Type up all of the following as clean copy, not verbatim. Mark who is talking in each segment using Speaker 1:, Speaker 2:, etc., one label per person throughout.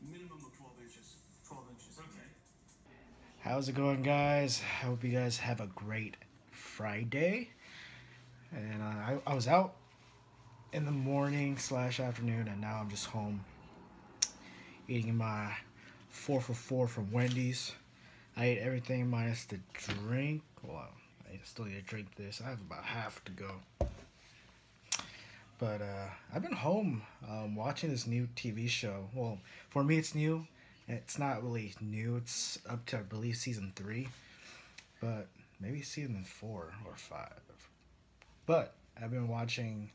Speaker 1: Minimum of 12 inches. 12 inches, okay.
Speaker 2: How's it going, guys? I hope you guys have a great Friday. And I was out in the morning slash afternoon, and now I'm just home eating my 4 for 4 from Wendy's. I ate everything minus the drink. Well, I still need to drink this. I have about half to go. But I've been home watching this new TV show. Well, for me, it's new. It's not really new. It's up to, I believe, season 3. But maybe season 4 or 5. But I've been watching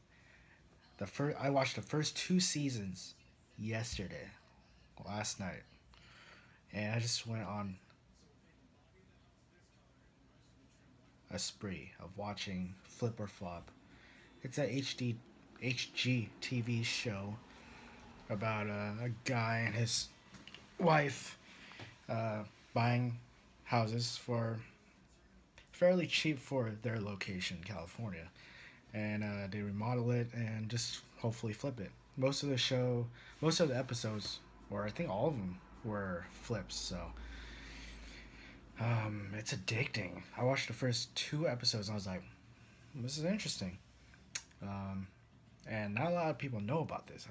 Speaker 2: the first. I watched the first 2 seasons yesterday, last night, and I just went on a spree of watching Flip or Flop. It's a HGTV show about a guy and his wife uh, buying houses for fairly cheap for their location, California, and they remodel it and just hopefully flip it. Most of the episodes, or I think all of them, were flips. So it's addicting. I watched the first 2 episodes and I was like, this is interesting. Um, and not a lot of people know about this.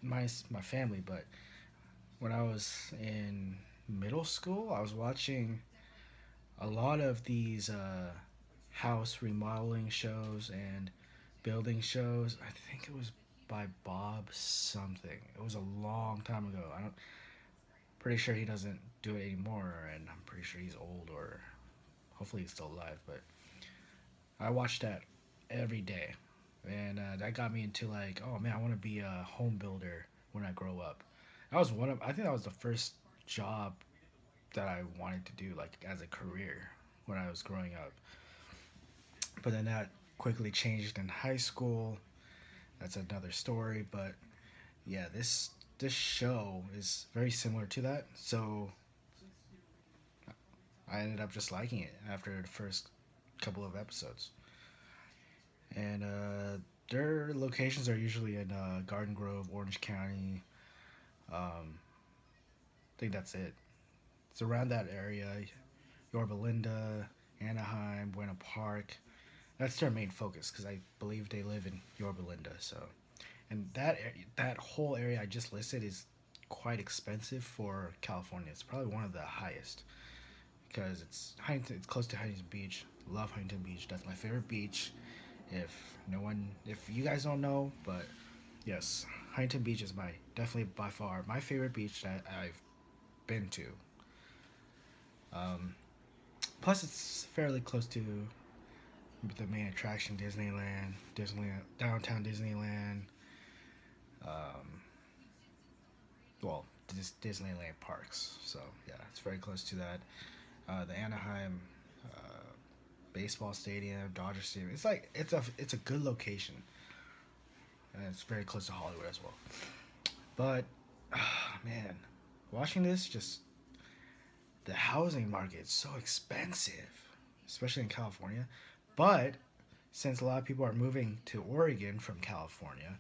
Speaker 2: My family, but when I was in middle school, I was watching a lot of these house remodeling shows and building shows. I think it was by Bob something. It was a long time ago. I don't pretty sure he doesn't do it anymore, and I'm pretty sure he's old, or hopefully he's still alive. But I watched that every day, and that got me into like, oh man, I want to be a home builder when I grow up. That was one of I think that was the first job that I wanted to do like as a career when I was growing up. But then that quickly changed in high school. That's another story, but yeah, this show is very similar to that. So I ended up just liking it after the first couple of episodes. And their locations are usually in Garden Grove, Orange County. I think that's it. It's around that area. Yorba Linda, Anaheim, Buena Park. That's their main focus because I believe they live in Yorba Linda. So, and that whole area I just listed is quite expensive for California. It's probably one of the highest because it's Huntington. It's close to Huntington Beach. Love Huntington Beach. That's my favorite beach. If you guys don't know, but yes, Huntington Beach is my definitely by far my favorite beach that I've been to. Plus, it's fairly close to the main attraction, Disneyland, downtown Disneyland. Um, well, Disneyland parks. So yeah, it's very close to that. The Anaheim baseball stadium, Dodger Stadium. It's a good location, and it's very close to Hollywood as well. But man, watching this, just the housing market is so expensive, especially in California. But since a lot of people are moving to Oregon from California,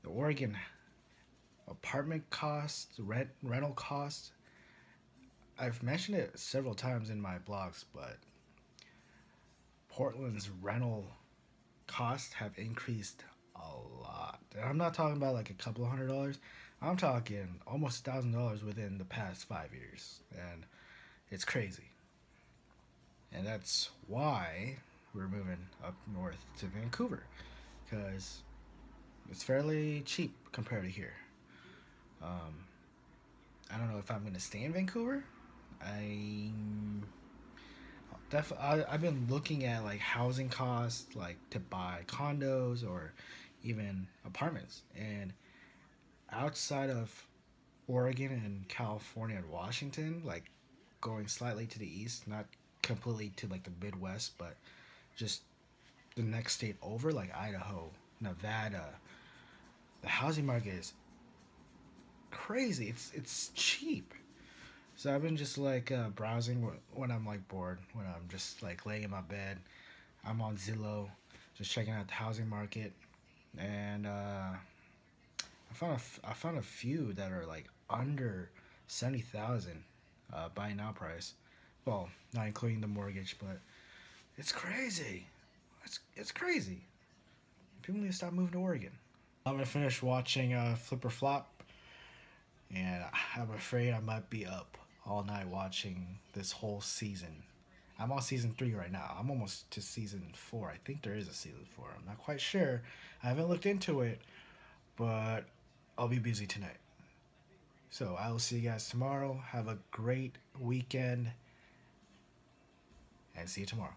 Speaker 2: the Oregon apartment costs, rental costs, I've mentioned it several times in my blogs, but Portland's rental costs have increased a lot. And I'm not talking about like a couple of $100. I'm talking almost $1,000 within the past 5 years, and it's crazy. And that's why we're moving up north to Vancouver, because it's fairly cheap compared to here. Um, I don't know if I'm gonna stay in Vancouver. I I've been looking at like housing costs, like to buy condos or even apartments, and outside of Oregon and California and Washington, like going slightly to the east, not completely to like the Midwest, but just the next state over, like Idaho, Nevada, the housing market is crazy. It's cheap. So I've been just like browsing when I'm like bored, when I'm just like laying in my bed. I'm on Zillow, just checking out the housing market, and I found a few that are like under 70,000 buy now price. Well, not including the mortgage, but it's crazy. It's crazy. People need to stop moving to Oregon. I'm gonna finish watching Flip or Flop, and I'm afraid I might be up all night watching this whole season. I'm on season 3 right now. I'm almost to season 4. I think there is a season 4. I'm not quite sure. I haven't looked into it, but I'll be busy tonight. So I will see you guys tomorrow. Have a great weekend, and see you tomorrow.